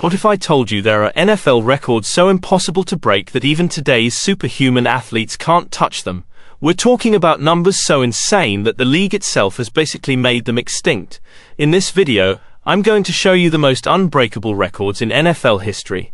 What if I told you there are NFL records so impossible to break that even today's superhuman athletes can't touch them? We're talking about numbers so insane that the league itself has basically made them extinct. In this video, I'm going to show you the most unbreakable records in NFL history.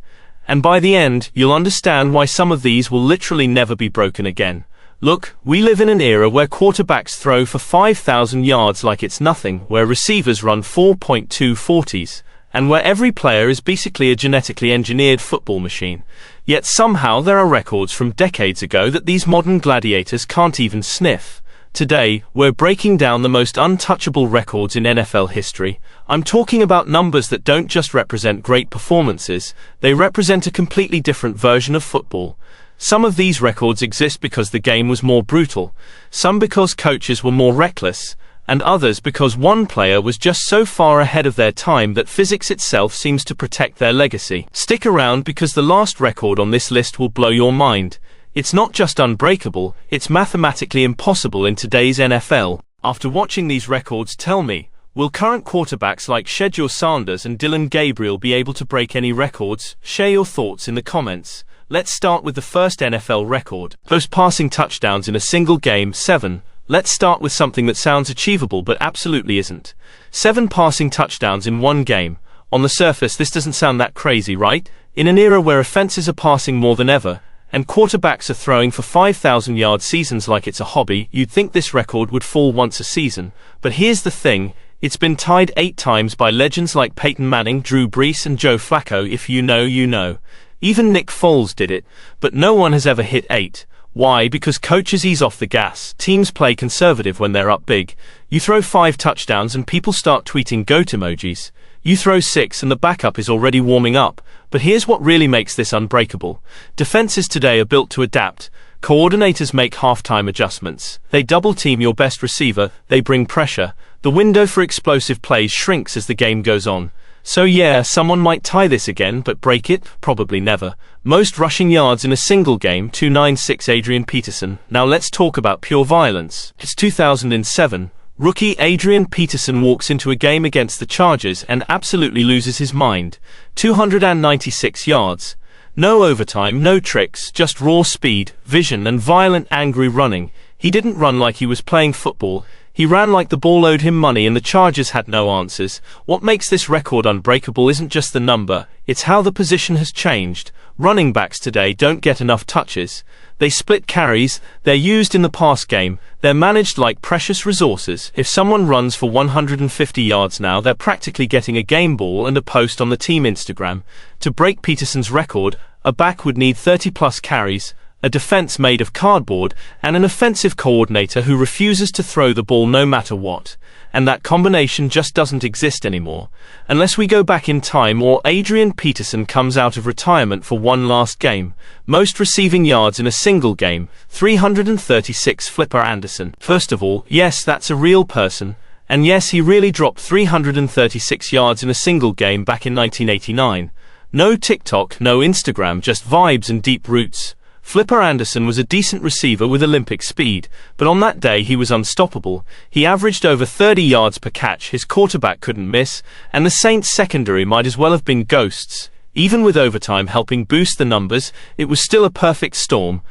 And by the end, you'll understand why some of these will literally never be broken again. Look, we live in an era where quarterbacks throw for 5,000 yards like it's nothing, where receivers run 4.2 40s, and where every player is basically a genetically engineered football machine. Yet somehow there are records from decades ago that these modern gladiators can't even sniff. Today, we're breaking down the most untouchable records in NFL history. I'm talking about numbers that don't just represent great performances, they represent a completely different version of football. Some of these records exist because the game was more brutal, some because coaches were more reckless, and others because one player was just so far ahead of their time that physics itself seems to protect their legacy. Stick around because the last record on this list will blow your mind. It's not just unbreakable, it's mathematically impossible in today's NFL. After watching these records, tell me, will current quarterbacks like Shedeur Sanders and Dillon Gabriel be able to break any records? Share your thoughts in the comments. Let's start with the first NFL record. Most passing touchdowns in a single game, 7. Let's start with something that sounds achievable but absolutely isn't. 7 passing touchdowns in one game. On the surface, this doesn't sound that crazy, right? In an era where offenses are passing more than ever, and quarterbacks are throwing for 5,000-yard seasons like it's a hobby, you'd think this record would fall once a season. But here's the thing, it's been tied 8 times by legends like Peyton Manning, Drew Brees and Joe Flacco. If you know, you know. Even Nick Foles did it, but no one has ever hit 8. Why? Because coaches ease off the gas, teams play conservative when they're up big. You throw 5 touchdowns and people start tweeting goat emojis. You throw 6 and the backup is already warming up. But here's what really makes this unbreakable. Defenses today are built to adapt. Coordinators make halftime adjustments. They double-team your best receiver, they bring pressure. The window for explosive plays shrinks as the game goes on. So yeah, someone might tie this again, but break it? Probably never. Most rushing yards in a single game, 296 Adrian Peterson. Now let's talk about pure violence. It's 2007. Rookie Adrian Peterson walks into a game against the Chargers and absolutely loses his mind. 296 yards. No overtime, no tricks, just raw speed, vision and violent, angry running. He didn't run like he was playing football. He ran like the ball owed him money and the Chargers had no answers. What makes this record unbreakable isn't just the number, it's how the position has changed. Running backs today don't get enough touches. They split carries, they're used in the pass game, they're managed like precious resources. If someone runs for 150 yards now, they're practically getting a game ball and a post on the team Instagram. To break Peterson's record, a back would need 30+ carries, a defense made of cardboard, and an offensive coordinator who refuses to throw the ball no matter what. And that combination just doesn't exist anymore. Unless we go back in time or Adrian Peterson comes out of retirement for one last game. Most receiving yards in a single game, 336 Flipper Anderson. First of all, yes, that's a real person. And yes, he really dropped 336 yards in a single game back in 1989. No TikTok, no Instagram, just vibes and deep roots. Flipper Anderson was a decent receiver with Olympic speed, but on that day he was unstoppable. He averaged over 30 yards per catch, his quarterback couldn't miss, and the Saints secondary might as well have been ghosts. Even with overtime helping boost the numbers, it was still a perfect storm.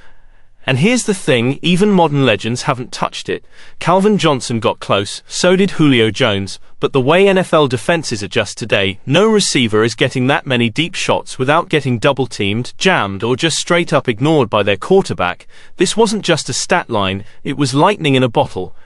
And here's the thing, even modern legends haven't touched it. Calvin Johnson got close, so did Julio Jones, but the way NFL defenses adjust today, no receiver is getting that many deep shots without getting double-teamed, jammed, or just straight up ignored by their quarterback. This wasn't just a stat line, it was lightning in a bottle.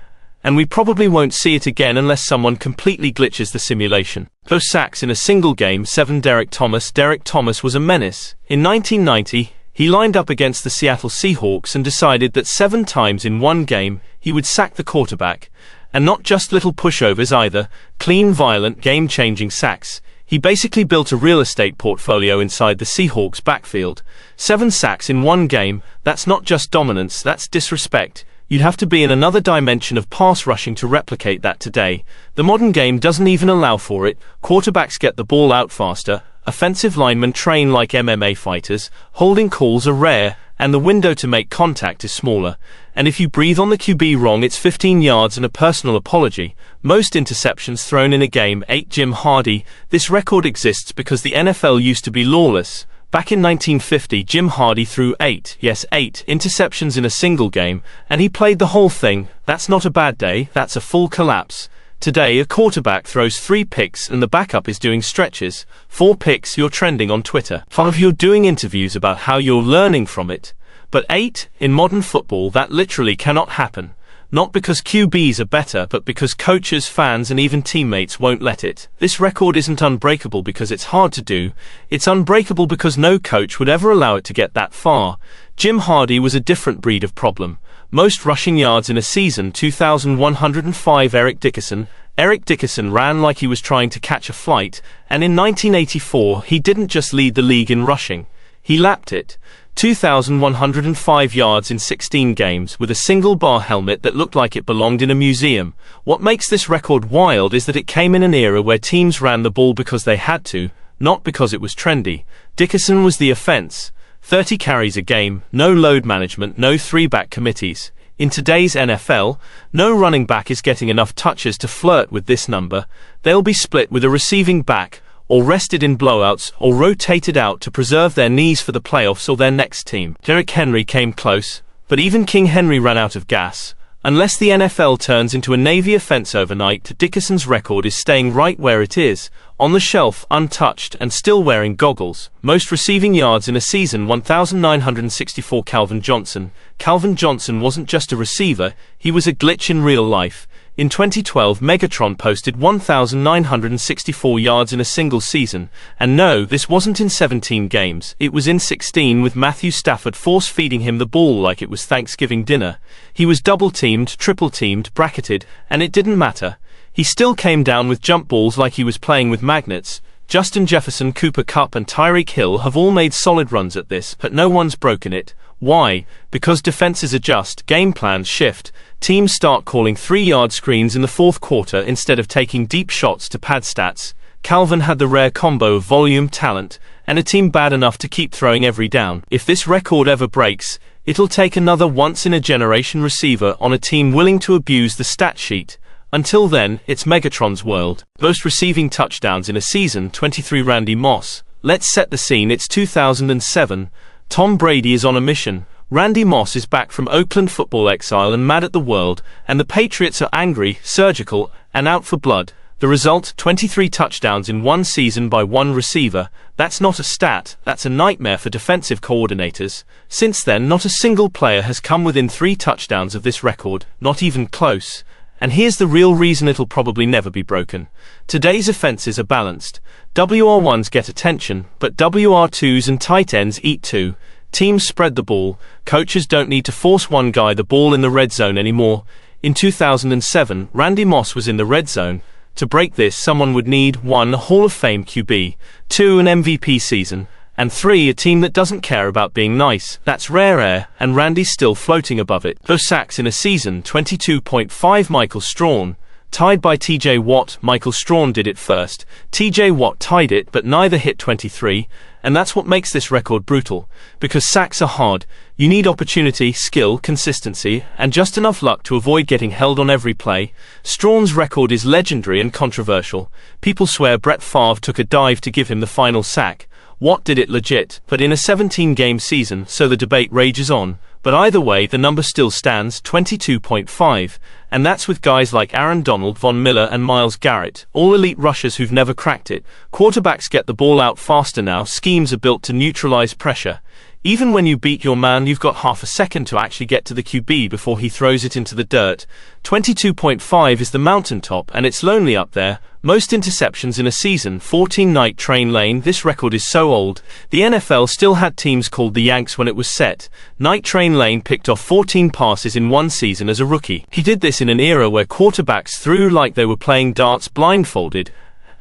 And we probably won't see it again unless someone completely glitches the simulation. Close sacks in a single game, 7 Derrick Thomas. Derrick Thomas was a menace. In 1990, he lined up against the Seattle Seahawks and decided that 7 times in one game, he would sack the quarterback. And not just little pushovers either, clean, violent, game-changing sacks. He basically built a real estate portfolio inside the Seahawks backfield. 7 sacks in one game, that's not just dominance, that's disrespect. You'd have to be in another dimension of pass rushing to replicate that today. The modern game doesn't even allow for it. Quarterbacks get the ball out faster. Offensive linemen train like MMA fighters, holding calls are rare, and the window to make contact is smaller. And if you breathe on the QB wrong, it's 15 yards and a personal apology. Most interceptions thrown in a game. 8. Jim Hardy. This record exists because the NFL used to be lawless. Back in 1950, Jim Hardy threw 8 interceptions in a single game, and he played the whole thing. That's not a bad day, that's a full collapse. Today, a quarterback throws 3 picks and the backup is doing stretches. 4 picks, you're trending on Twitter. 5, you're doing interviews about how you're learning from it. But 8, in modern football, that literally cannot happen. Not because QBs are better, but because coaches, fans, and even teammates won't let it. This record isn't unbreakable because it's hard to do. It's unbreakable because no coach would ever allow it to get that far. Jim Hardy was a different breed of problem. Most rushing yards in a season, 2,105. Eric Dickerson. Eric Dickerson ran like he was trying to catch a flight, and in 1984, he didn't just lead the league in rushing. He lapped it. 2,105 yards in 16 games with a single bar helmet that looked like it belonged in a museum. What makes this record wild is that it came in an era where teams ran the ball because they had to, not because it was trendy. Dickerson was the offense. 30 carries a game, no load management, no 3-back committees. In today's NFL, no running back is getting enough touches to flirt with this number. They'll be split with a receiving back, or rested in blowouts, or rotated out to preserve their knees for the playoffs or their next team. Derrick Henry came close, but even King Henry ran out of gas. Unless the NFL turns into a Navy offense overnight, Dickerson's record is staying right where it is, on the shelf, untouched, and still wearing goggles. Most receiving yards in a season, 1,964. Calvin Johnson. Calvin Johnson wasn't just a receiver, he was a glitch in real life. In 2012, Megatron posted 1,964 yards in a single season. And no, this wasn't in 17 games, it was in 16, with Matthew Stafford force-feeding him the ball like it was Thanksgiving dinner. He was double-teamed, triple-teamed, bracketed, and it didn't matter. He still came down with jump balls like he was playing with magnets. Justin Jefferson, Cooper Kupp, and Tyreek Hill have all made solid runs at this, but no one's broken it. Why? Because defenses adjust, game plans shift. Teams start calling 3-yard screens in the fourth quarter instead of taking deep shots to pad stats. Calvin had the rare combo of volume, talent, and a team bad enough to keep throwing every down. If this record ever breaks, it'll take another once-in-a-generation receiver on a team willing to abuse the stat sheet. Until then, it's Megatron's world. Most receiving touchdowns in a season, 23. Randy Moss. Let's set the scene. It's 2007. Tom Brady is on a mission. Randy Moss is back from Oakland football exile and mad at the world, and the Patriots are angry, surgical, and out for blood. The result, 23 touchdowns in one season by one receiver. That's not a stat, that's a nightmare for defensive coordinators. Since then, not a single player has come within 3 touchdowns of this record, not even close. And here's the real reason it'll probably never be broken. Today's offenses are balanced. WR1s get attention, but WR2s and tight ends eat too. Teams spread the ball. Coaches don't need to force one guy the ball in the red zone anymore. In 2007, Randy Moss was in the red zone. To break this, someone would need 1. A Hall of Fame QB, 2. An MVP season, and 3. A team that doesn't care about being nice. That's rare air, and Randy's still floating above it. 2 sacks in a season, 22.5. Michael Strawn. Tied by TJ Watt. Michael Strawn did it first. TJ Watt tied it, but neither hit 23. And that's what makes this record brutal. Because sacks are hard. You need opportunity, skill, consistency, and just enough luck to avoid getting held on every play. Strawn's record is legendary and controversial. People swear Brett Favre took a dive to give him the final sack. Watt did it legit, but in a 17-game season, so the debate rages on. But either way, the number still stands, 22.5, and that's with guys like Aaron Donald, Von Miller, and Myles Garrett, all elite rushers who've never cracked it. Quarterbacks get the ball out faster now, schemes are built to neutralize pressure. Even when you beat your man, you've got half a second to actually get to the QB before he throws it into the dirt. 22.5 is the mountaintop, and it's lonely up there. Most interceptions in a season, 14. Night Train Lane. This record is so old, the NFL still had teams called the Yanks when it was set. Night Train Lane picked off 14 passes in one season as a rookie. He did this in an era where quarterbacks threw like they were playing darts blindfolded,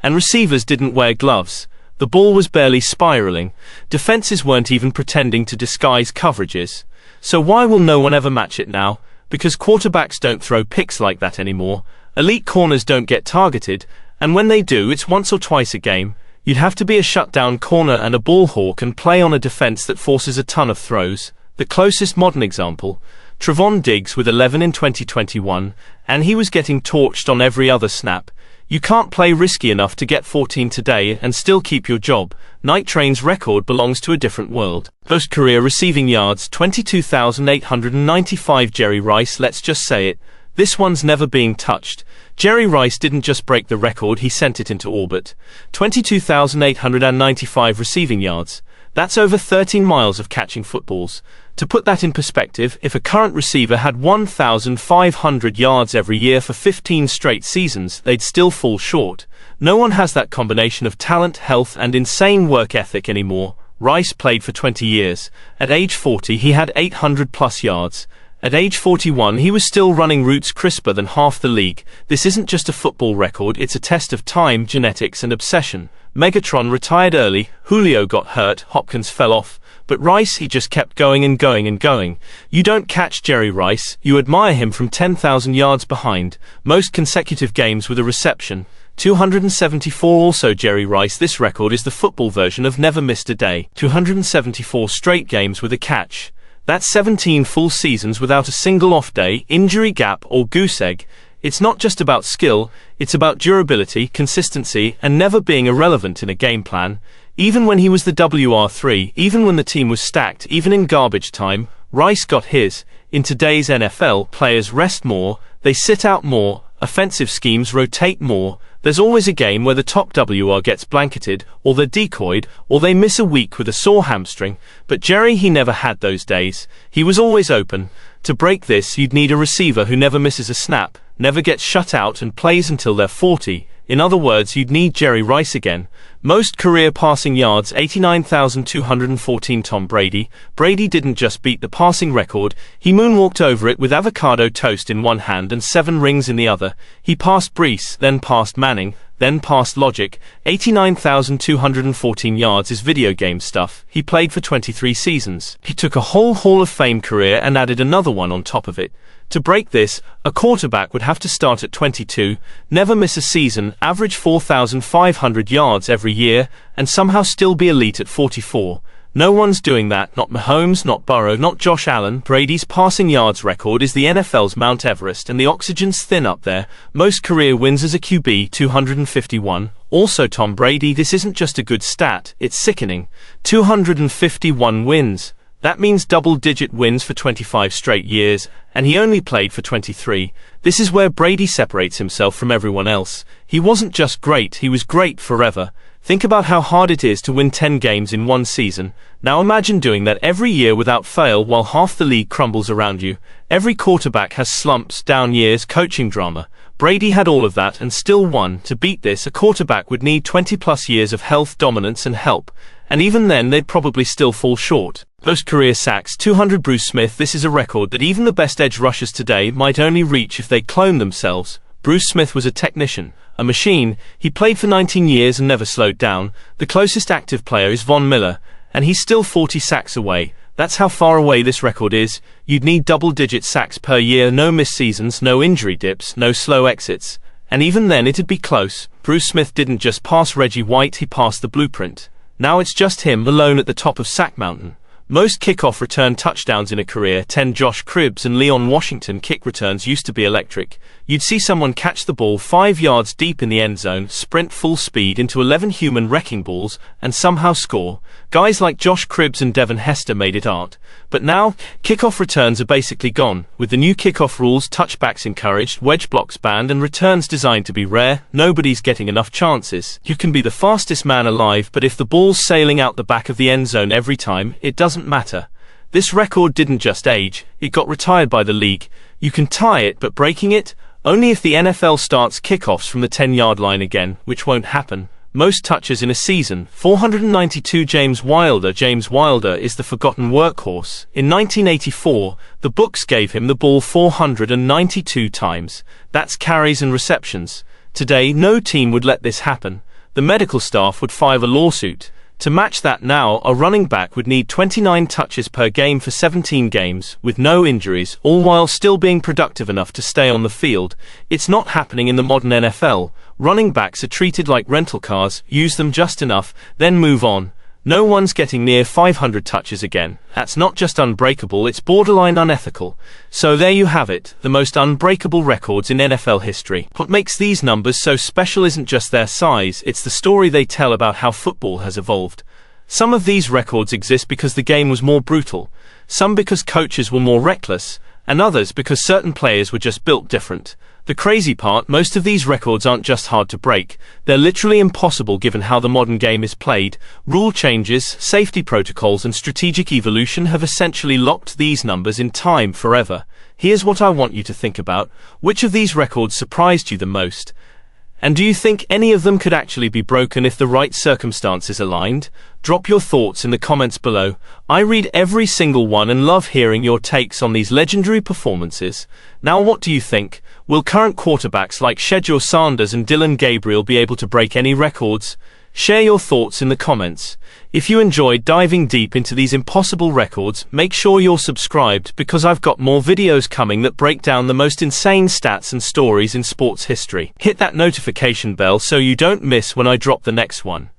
and receivers didn't wear gloves. The ball was barely spiraling. Defenses weren't even pretending to disguise coverages. So why will no one ever match it now? Because quarterbacks don't throw picks like that anymore. Elite corners don't get targeted, and when they do, it's once or twice a game. You'd have to be a shutdown corner and a ball hawk and play on a defense that forces a ton of throws. The closest modern example, Trevon Diggs with 11 in 2021, and he was getting torched on every other snap. You can't play risky enough to get 14 today and still keep your job. Night Train's record belongs to a different world. Most career receiving yards, 22,895. Jerry Rice, let's just say it. This one's never being touched. Jerry Rice didn't just break the record, he sent it into orbit. 22,895 receiving yards. That's over 13 miles of catching footballs. To put that in perspective, if a current receiver had 1,500 yards every year for 15 straight seasons, they'd still fall short. No one has that combination of talent, health, and insane work ethic anymore. Rice played for 20 years. At age 40, he had 800-plus yards. At age 41, he was still running routes crisper than half the league. This isn't just a football record, it's a test of time, genetics, and obsession. Megatron retired early, Julio got hurt, Hopkins fell off, but Rice, he just kept going and going and going. You don't catch Jerry Rice, you admire him from 10,000 yards behind, most consecutive games with a reception. 274 also Jerry Rice. This record is the football version of never missed a day. 274 straight games with a catch. That's 17 full seasons without a single off day, injury gap, or goose egg. It's not just about skill, it's about durability, consistency, and never being irrelevant in a game plan. Even when he was the WR3, even when the team was stacked, even in garbage time, Rice got his. In today's NFL, players rest more, they sit out more, offensive schemes rotate more. There's always a game where the top WR gets blanketed, or they're decoyed, or they miss a week with a sore hamstring. But Jerry, he never had those days. He was always open. To break this, you'd need a receiver who never misses a snap, never gets shut out, and plays until they're 40. In other words, you'd need Jerry Rice again. Most career passing yards, 89,214. Tom Brady. Brady didn't just beat the passing record, he moonwalked over it with avocado toast in one hand and 7 rings in the other. He passed Brees, then passed Manning, then passed Logic. 89,214 yards is video game stuff. He played for 23 seasons. He took a whole Hall of Fame career and added another one on top of it. To break this, a quarterback would have to start at 22, never miss a season, average 4,500 yards every year, and somehow still be elite at 44. No one's doing that, not Mahomes, not Burrow, not Josh Allen. Brady's passing yards record is the NFL's Mount Everest, and the oxygen's thin up there. Most career wins as a QB, 251. Also Tom Brady, this isn't just a good stat, it's sickening. 251 wins. That means double-digit wins for 25 straight years, and he only played for 23. This is where Brady separates himself from everyone else. He wasn't just great, he was great forever. Think about how hard it is to win 10 games in one season. Now imagine doing that every year without fail while half the league crumbles around you. Every quarterback has slumps, down years, coaching drama. Brady had all of that and still won. To beat this, a quarterback would need 20-plus years of health, dominance, and help. And even then, they'd probably still fall short. Most career sacks, 200. Bruce Smith. This is a record that even the best edge rushers today might only reach if they clone themselves. Bruce Smith was a technician, a machine. He played for 19 years and never slowed down. The closest active player is Von Miller, and he's still 40 sacks away. That's how far away this record is. You'd need double-digit sacks per year, no missed seasons, no injury dips, no slow exits. And even then it'd be close. Bruce Smith didn't just pass Reggie White, he passed the blueprint. Now it's just him alone at the top of Sack Mountain. Most kickoff return touchdowns in a career, 10. Josh Cribbs and Leon Washington. Kick returns used to be electric. You'd see someone catch the ball 5 yards deep in the end zone, sprint full speed into 11 human wrecking balls, and somehow score. Guys like Josh Cribbs and Devin Hester made it art. But now, kickoff returns are basically gone. With the new kickoff rules, touchbacks encouraged, wedge blocks banned, and returns designed to be rare, nobody's getting enough chances. You can be the fastest man alive, but if the ball's sailing out the back of the end zone every time, it doesn't matter. This record didn't just age, it got retired by the league. You can tie it, but breaking it? Only if the NFL starts kickoffs from the 10-yard line again, which won't happen. Most touches in a season, 492. James Wilder. James Wilder is the forgotten workhorse. In 1984, the books gave him the ball 492 times. That's carries and receptions. Today, no team would let this happen. The medical staff would file a lawsuit. To match that now, a running back would need 29 touches per game for 17 games, with no injuries, all while still being productive enough to stay on the field. It's not happening in the modern NFL. Running backs are treated like rental cars, use them just enough, then move on. No one's getting near 500 touches again. That's not just unbreakable, it's borderline unethical. So there you have it, the most unbreakable records in NFL history. What makes these numbers so special isn't just their size, it's the story they tell about how football has evolved. Some of these records exist because the game was more brutal, some because coaches were more reckless, and others because certain players were just built different. The crazy part, most of these records aren't just hard to break, they're literally impossible given how the modern game is played. Rule changes, safety protocols and strategic evolution have essentially locked these numbers in time forever. Here's what I want you to think about. Which of these records surprised you the most? And do you think any of them could actually be broken if the right circumstances aligned? Drop your thoughts in the comments below. I read every single one and love hearing your takes on these legendary performances. Now what do you think? Will current quarterbacks like Shedeur Sanders and Dylan Gabriel be able to break any records? Share your thoughts in the comments. If you enjoyed diving deep into these impossible records, make sure you're subscribed because I've got more videos coming that break down the most insane stats and stories in sports history. Hit that notification bell so you don't miss when I drop the next one.